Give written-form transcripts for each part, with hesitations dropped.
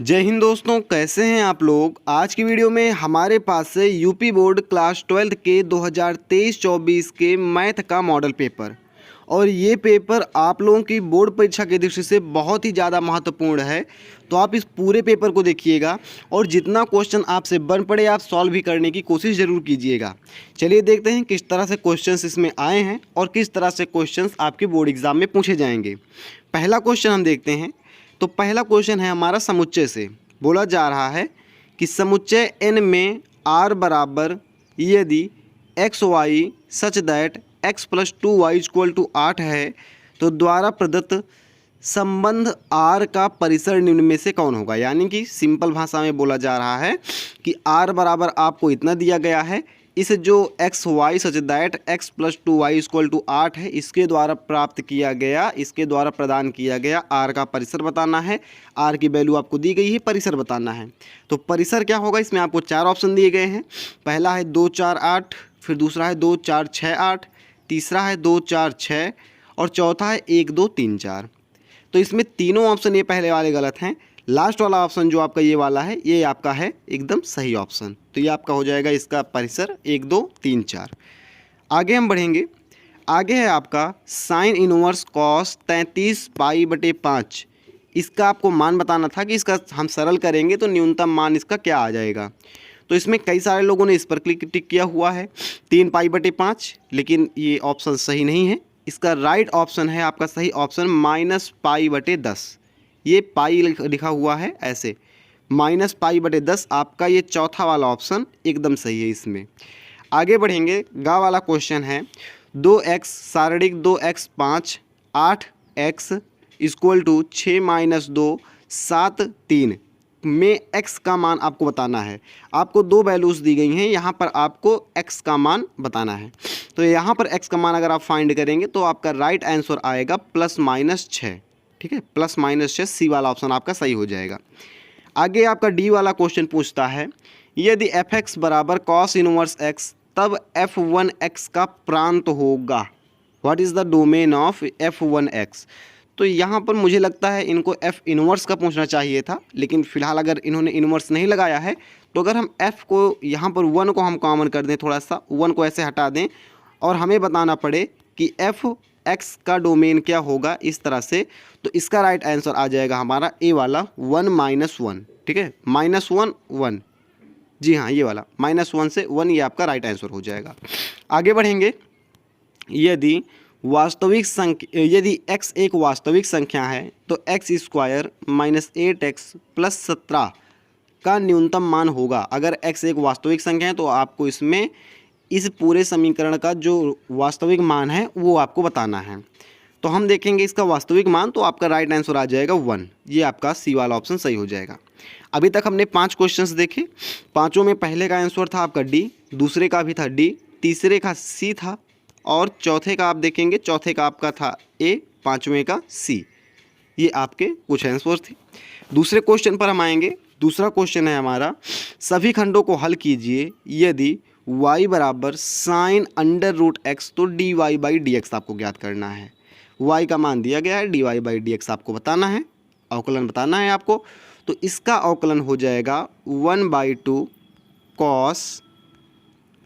जय हिंद दोस्तों, कैसे हैं आप लोग। आज की वीडियो में हमारे पास से यूपी बोर्ड क्लास 12 के 2023-24 के मैथ का मॉडल पेपर और ये पेपर आप लोगों की बोर्ड परीक्षा की दृष्टि से बहुत ही ज़्यादा महत्वपूर्ण है। तो आप इस पूरे पेपर को देखिएगा और जितना क्वेश्चन आपसे बन पड़े आप सॉल्व भी करने की कोशिश ज़रूर कीजिएगा। चलिए देखते हैं किस तरह से क्वेश्चंस इसमें आए हैं और किस तरह से क्वेश्चंस आपके बोर्ड एग्ज़ाम में पूछे जाएंगे। पहला क्वेश्चन हम देखते हैं। तो पहला क्वेश्चन है हमारा समुच्चय से। बोला जा रहा है कि समुच्चय n में r बराबर यदि x Y such that x plus 2y equal to 8 है तो द्वारा प्रदत्त संबंध r का परिसर निम्न में से कौन होगा। यानी कि सिंपल भाषा में बोला जा रहा है कि r बराबर आपको इतना दिया गया है, इस जो x Y such that x plus 2y equal to 8 है इसके द्वारा प्राप्त किया गया, इसके द्वारा प्रदान किया गया r का परिसर बताना है। r की वैल्यू आपको दी गई है, परिसर बताना है। तो परिसर क्या होगा, इसमें आपको चार ऑप्शन दिए गए हैं। पहला है 2 4 8, फिर दूसरा है 2 4 6 8, तीसरा है 2 4 6 और चौथा है 1 2 3 4। तो इसमें तीनों ऑप्शन ये पहले वाले गलत हैं। लास्ट वाला ऑप्शन जो आपका ये वाला है ये आपका है एकदम सही ऑप्शन। तो ये आपका हो जाएगा इसका परिसर 1 2 3 4। आगे हम बढ़ेंगे। आगे है आपका साइन इनवर्स कॉस 33 पाई बटे 5। इसका आपको मान बताना था कि इसका हम सरल करेंगे तो न्यूनतम मान इसका क्या आ जाएगा। तो इसमें कई सारे लोगों ने इस पर टिक किया हुआ है 3 पाई बटे 5, लेकिन ये ऑप्शन सही नहीं है। इसका राइट ऑप्शन है आपका सही ऑप्शन माइनस पाई बटे 10। ये पाई लिखा हुआ है ऐसे, माइनस पाई बटे 10 आपका ये चौथा वाला ऑप्शन एकदम सही है इसमें। आगे बढ़ेंगे। गा वाला क्वेश्चन है 2x सारणिक 2x 5 8x equal to 6 - 2 7 3 में x का मान आपको बताना है। आपको दो वैल्यूज़ दी गई हैं, यहाँ पर आपको x का मान बताना है। तो यहाँ पर x का मान अगर आप फाइंड करेंगे तो आपका राइट आंसर आएगा +-6। ठीक है, +-6 सी वाला ऑप्शन आपका सही हो जाएगा। आगे आपका डी वाला क्वेश्चन पूछता है यदि f(x) बराबर cos इनवर्स x तब f(1x) का प्रांत होगा। What is the domain of f(1x)। तो यहाँ पर मुझे लगता है इनको f इनवर्स का पूछना चाहिए था, लेकिन फिलहाल अगर इन्होंने इनवर्स नहीं लगाया है तो अगर हम f को यहाँ पर 1 को हम कॉमन कर दें, थोड़ा सा 1 को ऐसे हटा दें और हमें बताना पड़े कि f(x) का डोमेन क्या होगा इस तरह से, तो इसका राइट आंसर आ जाएगा हमारा ए वाला 1 - 1। ठीक है, -1 1, जी हाँ ये वाला -1 से 1 ये आपका राइट आंसर हो जाएगा। आगे बढ़ेंगे। यदि वास्तविक संख्या यदि x एक वास्तविक संख्या है तो x² - 8x + 17 का न्यूनतम मान होगा। अगर x एक वास्तविक संख्या है तो आपको इसमें इस पूरे समीकरण का जो वास्तविक मान है वो आपको बताना है। तो हम देखेंगे इसका वास्तविक मान, तो आपका राइट आंसर आ जाएगा 1। ये आपका सी वाला ऑप्शन सही हो जाएगा। अभी तक हमने 5 क्वेश्चंस देखे। पांचों में पहले का आंसर था आपका डी, दूसरे का भी था डी, तीसरे का सी था और चौथे का आप देखेंगे, चौथे का आपका था ए, पाँचवें का सी। ये आपके कुछ आंसर थे। दूसरे क्वेश्चन पर हम आएंगे। दूसरा क्वेश्चन है हमारा सभी खंडों को हल कीजिए यदि y बराबर साइन √x तो dy/dx आपको ज्ञात करना है। y का मान दिया गया है, dy/dx आपको बताना है, अवकलन बताना है आपको। तो इसका अवकलन हो जाएगा 1/2 cos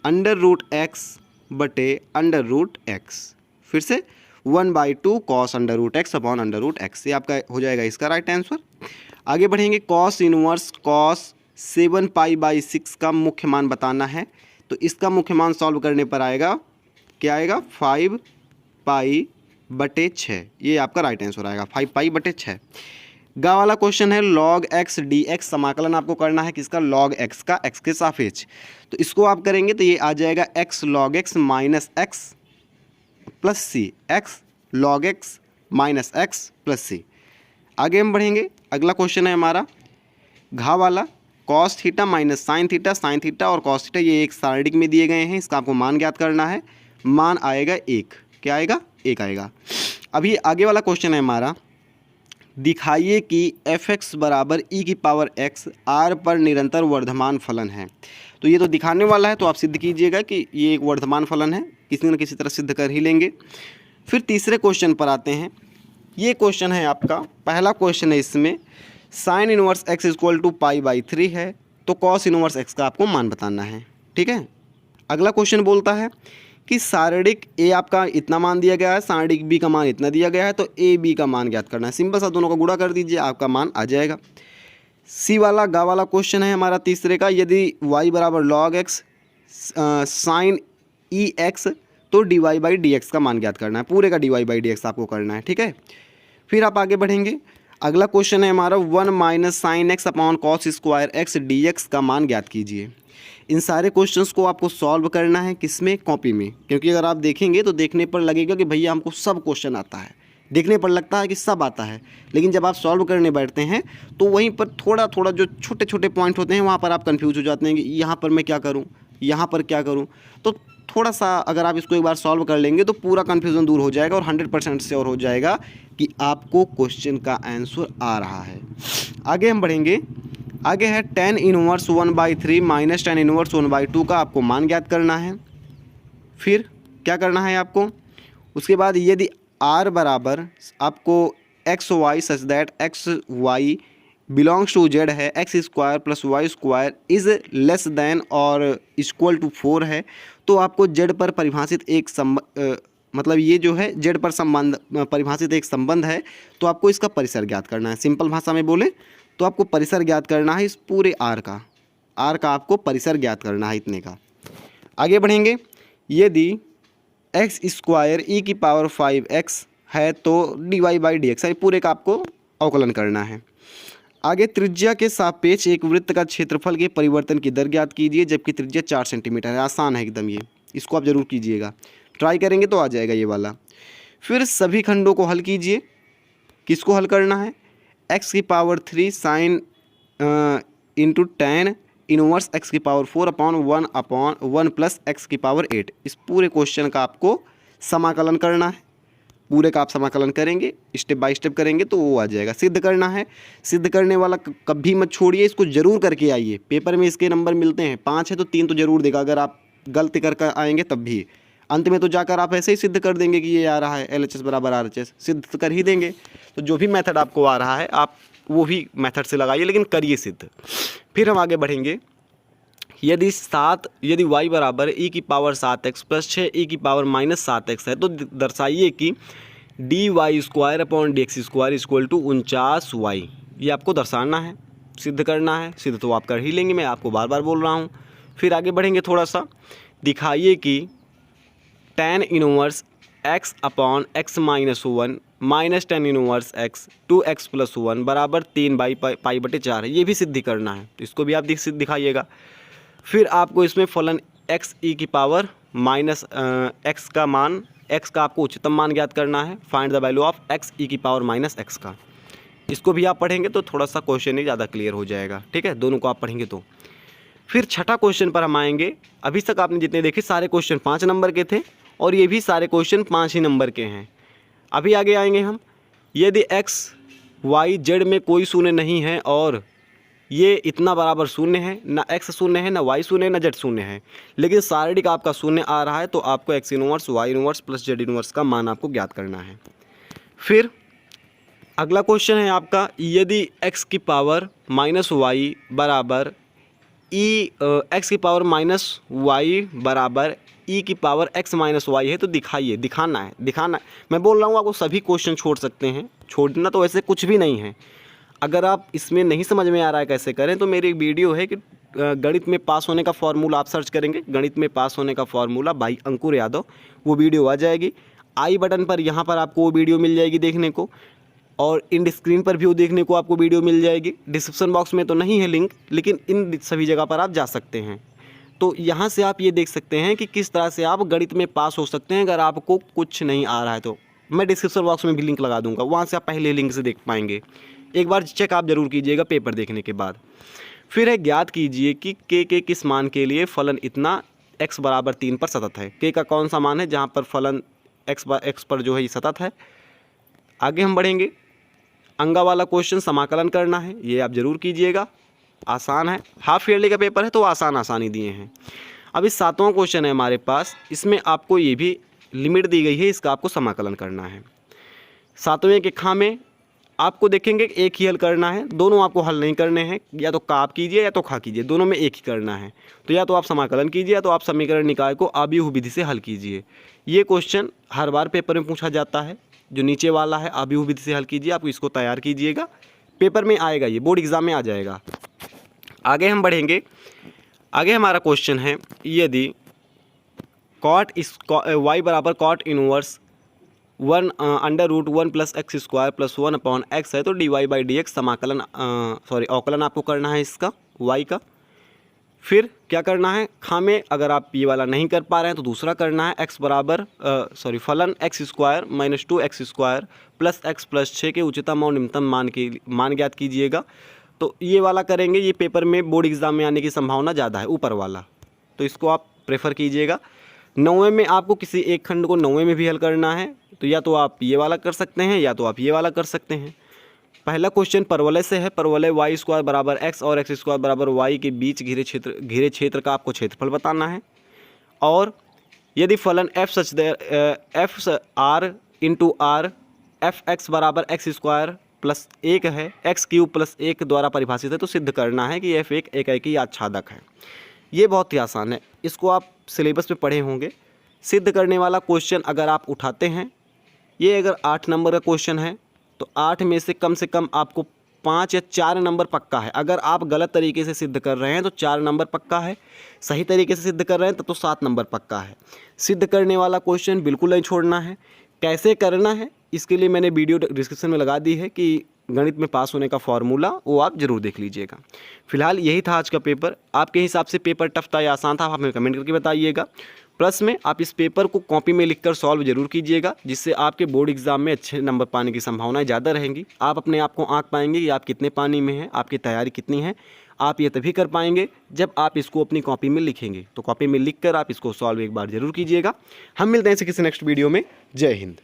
√x बटे √x। फिर से 1/2 cos √x अपॉन √x। ये आपका हो जाएगा इसका राइट आंसर। आगे बढ़ेंगे। cos इनवर्स cos 7π/6 का मुख्य मान बताना है। तो इसका मुख्य मान सॉल्व करने पर आएगा क्या आएगा 5π/6। ये आपका राइट आंसर आएगा 5π/6। गा वाला क्वेश्चन है log x dx समाकलन आपको करना है किसका, log x का x के सापेक्ष। तो इसको आप करेंगे तो ये आ जाएगा x log x minus x plus C, x log x minus x plus C. आगे हम बढ़ेंगे। अगला क्वेश्चन है हमारा घा वाला cos theta minus sine theta और cos थीटा ये एक सारणिक में दिए गए हैं। इसका आपको मान ज्ञात करना है। मान आएगा 1। क्या आएगा, 1 आएगा। अभी आगे वाला क्वेश्चन है हमारा दिखाइए कि f(x) बराबर e⁻x r पर निरंतर वर्धमान फलन है। तो ये तो दिखाने वाला है, तो आप सिद्ध कीजिएगा कि ये एक वर्धमान फलन है, किसी न किसी तरह सिद्ध कर ही लेंगे। फिर तीसरे क्वेश्चन पर आते हैं। ये क्वेश्चन है आपका, पहला क्वेश्चन है इसमें sine inverse X equal to π/3 है, तो कॉस इनवर्स एक्स का आपको मान बताना है। ठीक है, अगला क्वेश्चन बोलता है कि सारणिक ए आपका इतना मान दिया गया है, सारणिक बी का मान इतना दिया गया है, तो ए बी का मान ज्ञात करना है। सिंपल सा दोनों का गुणा कर दीजिए, आपका मान आ जाएगा। सी वाला गा वाला क्वेश्चन है हमारा तीसरे का, यदि y बराबर log x साइन ई एक्स तो dy/dx का मान ज्ञात करना है। पूरे का dy/dx आपको करना है। ठीक है, फिर आप आगे बढ़ेंगे। अगला क्वेश्चन है हमारा 1 minus sine x upon cos square x dx का मान ज्ञात कीजिए। इन सारे क्वेश्चंस को आपको सॉल्व करना है, किसमें, कॉपी में, क्योंकि अगर आप देखेंगे तो देखने पर लगेगा कि भैया हमको सब क्वेश्चन आता है, देखने पर लगता है कि सब आता है, लेकिन जब आप सॉल्व करने बैठते हैं तो वहीं पर थोड़ा थोड़ा जो छोटे छोटे पॉइंट होते हैं वहाँ पर आप कंफ्यूज हो जाते हैं कि यहाँ पर मैं क्या करूँ, यहाँ पर क्या करूँ। तो थोड़ा सा अगर आप इसको एक बार सॉल्व कर लेंगे तो पूरा कन्फ्यूज़न दूर हो जाएगा और 100% श्योर हो जाएगा कि आपको क्वेश्चन का आंसर आ रहा है। आगे हम बढ़ेंगे। आगे है tan inverse 1/3 minus tan inverse 1/2 का आपको मान ज्ञात करना है। फिर क्या करना है आपको, उसके बाद यदि r बराबर आपको X Y such that X Y belongs to Z है, X square plus Y square is less than और इक्वल टू 4 है, तो आपको जेड पर परिभाषित एक मतलब ये जो है जेड पर संबंध परिभाषित एक संबंध है, तो आपको इसका परिसर ज्ञात करना है। सिंपल भाषा में बोले तो आपको परिसर ज्ञात करना है इस पूरे आर का आपको परिसर ज्ञात करना है इतने का। आगे बढ़ेंगे। यदि एक्स स्क्वायर ई की पावर 5x है तो dy/dx है, पूरे का आपको अवकलन करना है। आगे त्रिज्या के सापेक्ष एक वृत्त का क्षेत्रफल के परिवर्तन की दर ज्ञात कीजिए, जबकि त्रिज्या 4 सेंटीमीटर है। आसान है एकदम, ये इसको आप ज़रूर कीजिएगा, ट्राई करेंगे तो आ जाएगा ये वाला। फिर सभी खंडों को हल कीजिए। किसको हल करना है, x की power 3 sine into tan inverse x की पावर 4/1 प्लस x की पावर 8। इस पूरे क्वेश्चन का आपको समाकलन करना है। पूरे का आप समाकलन करेंगे, स्टेप बाय स्टेप करेंगे तो वो आ जाएगा। सिद्ध करना है, सिद्ध करने वाला कभी मत छोड़िए, इसको ज़रूर करके आइए। पेपर में इसके नंबर मिलते हैं, 5 है तो 3 तो ज़रूर देगा। अगर आप गलती करके आएंगे तब भी अंत में तो जाकर आप ऐसे ही सिद्ध कर देंगे कि ये आ रहा है LHS बराबर RHS, सिद्ध कर ही देंगे। तो जो भी मेथड आपको आ रहा है आप वो भी मेथड से लगाइए, लेकिन करिए सिद्ध। फिर हम आगे बढ़ेंगे। यदि y बराबर e की पावर 7x प्लस 6 e की पावर माइनस 7x है, तो दर्शाइए कि dy² इक्वल टू 49y। ये आपको दर्शाना है, सिद्ध करना है। सिद्ध तो आप कर ही लेंगे, मैं आपको बार बार बोल रहा हूँ। फिर आगे बढ़ेंगे थोड़ा सा। दिखाइए कि tan inverse x upon x minus 1 minus tan inverse x 2x plus 1 बराबर 3/π/4 है। ये भी सिद्धि करना है, तो इसको भी आप दिखाइएगा। फिर आपको इसमें फलन x e की पावर माइनस x का मान, x का आपको उच्चतम मान ज्ञात करना है। Find the value of x e की पावर माइनस x का। इसको भी आप पढ़ेंगे तो थोड़ा सा क्वेश्चन ही ज़्यादा क्लियर हो जाएगा। ठीक है, दोनों को आप पढ़ेंगे तो। फिर छठा क्वेश्चन पर हम आएंगे। अभी तक आपने जितने देखे सारे क्वेश्चन 5 नंबर के थे और ये भी सारे क्वेश्चन 5 ही नंबर के हैं। अभी आगे आएंगे हम। यदि x y z में कोई शून्य नहीं है और ये इतना बराबर शून्य है, ना x शून्य है, ना y शून्य है, ना z शून्य है, लेकिन सारणिक आपका शून्य आ रहा है, तो आपको x inverse y inverse plus z inverse का मान आपको ज्ञात करना है। फिर अगला क्वेश्चन है आपका, यदि x की पावर माइनस वाई बराबर एक्स की पावर माइनस वाई बराबर ई की पावर एक्स माइनस वाई है, तो दिखाना है। मैं बोल रहा हूँ आपको सभी क्वेश्चन छोड़ सकते हैं, छोड़ना तो वैसे कुछ भी नहीं है। अगर आप इसमें नहीं समझ में आ रहा है कैसे करें, तो मेरी एक वीडियो है कि गणित में पास होने का फॉर्मूला आप सर्च करेंगे, गणित में पास होने का फॉर्मूला भाई अंकुर यादव, वो वीडियो आ जाएगी। आई बटन पर यहाँ पर आपको वो वीडियो मिल जाएगी देखने को, और इन स्क्रीन पर भी वो देखने को आपको वीडियो मिल जाएगी। डिस्क्रिप्शन बॉक्स में तो नहीं है लिंक, लेकिन इन सभी जगह पर आप जा सकते हैं। तो यहाँ से आप ये देख सकते हैं कि किस तरह से आप गणित में पास हो सकते हैं। अगर आपको कुछ नहीं आ रहा है तो मैं डिस्क्रिप्शन बॉक्स में भी लिंक लगा दूंगा, वहाँ से आप पहले लिंक से देख पाएंगे। एक बार चेक आप ज़रूर कीजिएगा पेपर देखने के बाद। फिर है ज्ञात कीजिए कि के किस मान के लिए फलन इतना x बराबर 3 पर सतत है। के का कौन सा मान है जहाँ पर फलन x पर जो है ये सतत है। आगे हम बढ़ेंगे। अंगा वाला क्वेश्चन समाकलन करना है, ये आप ज़रूर कीजिएगा, आसान है। हाफ ईयरली का पेपर है तो आसानी दिए हैं। अब इस 7वां क्वेश्चन है हमारे पास, इसमें आपको ये भी लिमिट दी गई है, इसका आपको समाकलन करना है। 7वें के खा में आपको देखेंगे एक ही हल करना है, दोनों आपको हल नहीं करने हैं, या तो का आप कीजिए या तो खा कीजिए, दोनों में एक ही करना है। तो या तो आप समाकलन कीजिए या तो आप समीकरण निकाय को आव्यूह विधि से हल कीजिए। ये क्वेश्चन हर बार पेपर में पूछा जाता है। जो नीचे वाला है आव्यूह विधि से हल कीजिए, आप इसको तैयार कीजिएगा, पेपर में आएगा, ये बोर्ड एग्जाम में आ जाएगा। आगे हम बढ़ेंगे। आगे हमारा क्वेश्चन है, यदि कॉट वाई बराबर cot inverse 1 under root 1 plus x square plus 1 upon x है, तो d y by d x समाकलन अवकलन आपको करना है इसका वाई का। फिर क्या करना है, खामे अगर आप ये वाला नहीं कर पा रहे हैं तो दूसरा करना है, एक्स बराबर फलन x square minus 2x square plus x plus 6 के उच्चतम और निम्नतम मान ज्ञात कीजिएगा। तो ये वाला करेंगे, ये पेपर में बोर्ड एग्जाम में आने की संभावना ज़्यादा है, ऊपर वाला, तो इसको आप प्रेफर कीजिएगा। 9वें में आपको किसी एक खंड को 9वें में भी हल करना है, तो या तो आप ये वाला कर सकते हैं या तो आप ये वाला कर सकते हैं। पहला क्वेश्चन परवलय से है, परवलय वाई स्क्वायर बराबर एक्स और एक्स स्क्वायर बराबर वाई के बीच घिरे क्षेत्र का आपको क्षेत्रफल बताना है। और यदि फलन F R into R F x बराबर एक्स स्क्वायर प्लस 1 है, एक्स क्यूब प्लस 1 द्वारा परिभाषित है, तो सिद्ध करना है कि एफ एक एकाकी आच्छादक है। ये बहुत ही आसान है, इसको आप सिलेबस में पढ़े होंगे। सिद्ध करने वाला क्वेश्चन अगर आप उठाते हैं, ये अगर 8 नंबर का क्वेश्चन है तो 8 में से कम आपको 5 या 4 नंबर पक्का है। अगर आप गलत तरीके से सिद्ध कर रहे हैं तो 4 नंबर पक्का है, सही तरीके से सिद्ध कर रहे हैं तब तो 7 नंबर पक्का है। सिद्ध करने वाला क्वेश्चन बिल्कुल नहीं छोड़ना है। कैसे करना है इसके लिए मैंने वीडियो डिस्क्रिप्शन में लगा दी है कि गणित में पास होने का फॉर्मूला, वो आप जरूर देख लीजिएगा। फिलहाल यही था आज का पेपर। आपके हिसाब से पेपर टफ था या आसान था, आप हमें कमेंट करके बताइएगा। प्लस में आप इस पेपर को कॉपी में लिखकर सॉल्व जरूर कीजिएगा, जिससे आपके बोर्ड एग्जाम में अच्छे नंबर पाने की संभावनाएं ज़्यादा रहेंगी। आप अपने आप को आंक पाएंगे कि आप कितने पानी में हैं, आपकी तैयारी कितनी है। आप ये तभी कर पाएंगे जब आप इसको अपनी कॉपी में लिखेंगे। तो कॉपी में लिखकर आप इसको सॉल्व एक बार जरूर कीजिएगा। हम मिलते हैं किसी नेक्स्ट वीडियो में। जय हिंद।